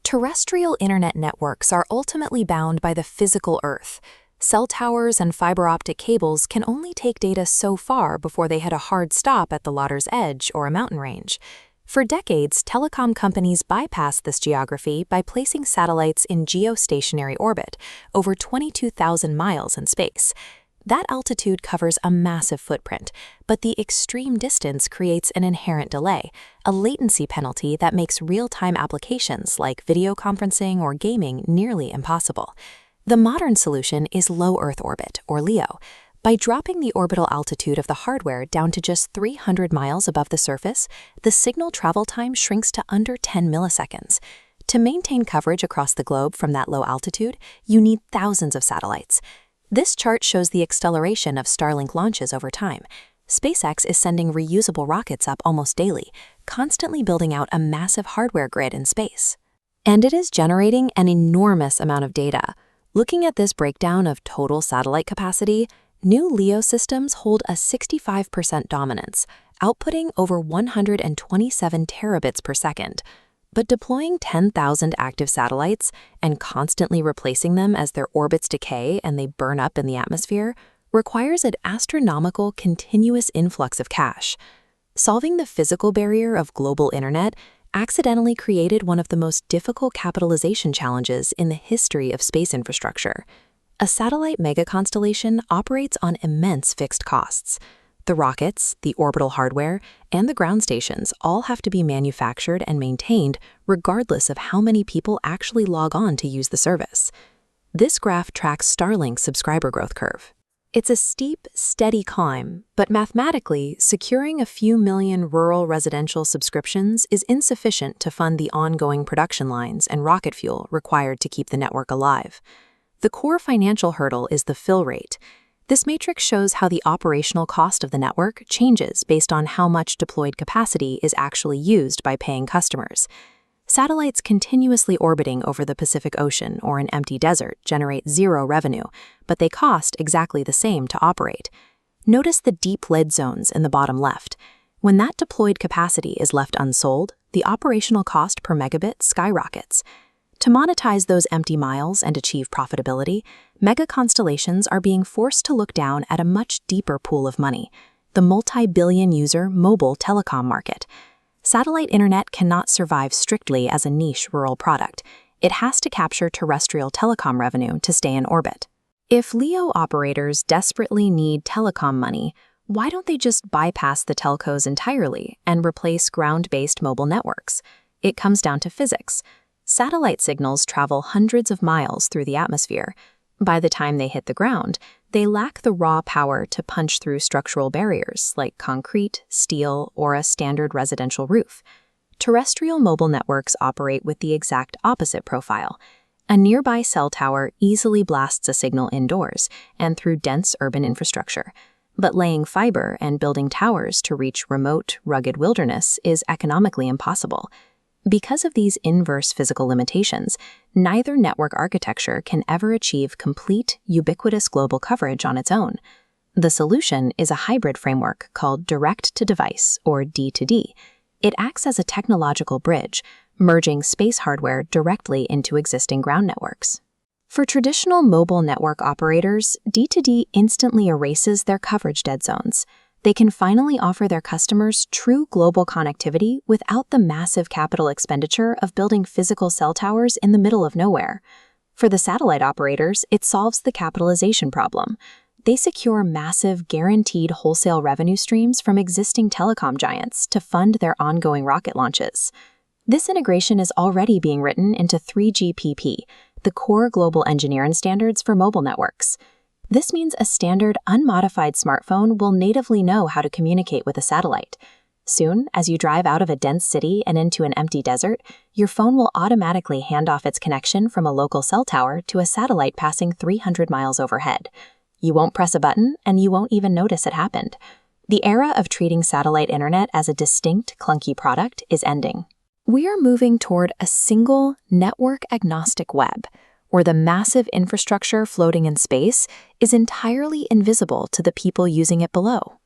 Terrestrial internet networks are ultimately bound by the physical Earth. Cell towers and fiber optic cables can only take data so far before they hit a hard stop at the water's edge or a mountain range. For decades, telecom companies bypassed this geography by placing satellites in geostationary orbit, over 22,000 miles in space. That altitude covers a massive footprint, but the extreme distance creates an inherent delay, a latency penalty that makes real-time applications like video conferencing or gaming nearly impossible. The modern solution is low Earth orbit, or LEO. By dropping the orbital altitude of the hardware down to just 300 miles above the surface, the signal travel time shrinks to under 10 milliseconds. To maintain coverage across the globe from that low altitude, you need thousands of satellites. This chart shows the acceleration of Starlink launches over time. SpaceX is sending reusable rockets up almost daily, constantly building out a massive hardware grid in space. And it is generating an enormous amount of data. Looking at this breakdown of total satellite capacity, new LEO systems hold a 65% dominance, outputting over 127 terabits per second. But deploying 10,000 active satellites and constantly replacing them as their orbits decay and they burn up in the atmosphere requires an astronomical continuous influx of cash. Solving the physical barrier of global internet accidentally created one of the most difficult capitalization challenges in the history of space infrastructure. A satellite megaconstellation operates on immense fixed costs. The rockets, the orbital hardware, and the ground stations all have to be manufactured and maintained regardless of how many people actually log on to use the service. This graph tracks Starlink's subscriber growth curve. It's a steep, steady climb, but mathematically, securing a few million rural residential subscriptions is insufficient to fund the ongoing production lines and rocket fuel required to keep the network alive. The core financial hurdle is the fill rate. This matrix shows how the operational cost of the network changes based on how much deployed capacity is actually used by paying customers. Satellites continuously orbiting over the Pacific Ocean or an empty desert generate zero revenue, but they cost exactly the same to operate. Notice the deep lead zones in the bottom left. When that deployed capacity is left unsold, the operational cost per megabit skyrockets. To monetize those empty miles and achieve profitability, mega constellations are being forced to look down at a much deeper pool of money, the multi-billion-user mobile telecom market. Satellite internet cannot survive strictly as a niche rural product. It has to capture terrestrial telecom revenue to stay in orbit. If LEO operators desperately need telecom money, why don't they just bypass the telcos entirely and replace ground-based mobile networks? It comes down to physics. Satellite signals travel hundreds of miles through the atmosphere. By the time they hit the ground, they lack the raw power to punch through structural barriers like concrete, steel, or a standard residential roof. Terrestrial mobile networks operate with the exact opposite profile. A nearby cell tower easily blasts a signal indoors and through dense urban infrastructure. But laying fiber and building towers to reach remote, rugged wilderness is economically impossible. Because of these inverse physical limitations, neither network architecture can ever achieve complete, ubiquitous global coverage on its own. The solution is a hybrid framework called direct-to-device, or D2D. It acts as a technological bridge, merging space hardware directly into existing ground networks. For traditional mobile network operators, D2D instantly erases their coverage dead zones. They can finally offer their customers true global connectivity without the massive capital expenditure of building physical cell towers in the middle of nowhere. For the satellite operators, it solves the capitalization problem. They secure massive, guaranteed wholesale revenue streams from existing telecom giants to fund their ongoing rocket launches. This integration is already being written into 3GPP, the core global engineering standards for mobile networks. This means a standard, unmodified smartphone will natively know how to communicate with a satellite. Soon, as you drive out of a dense city and into an empty desert, your phone will automatically hand off its connection from a local cell tower to a satellite passing 300 miles overhead. You won't press a button, and you won't even notice it happened. The era of treating satellite internet as a distinct, clunky product is ending. We are moving toward a single, network-agnostic web, where the massive infrastructure floating in space is entirely invisible to the people using it below.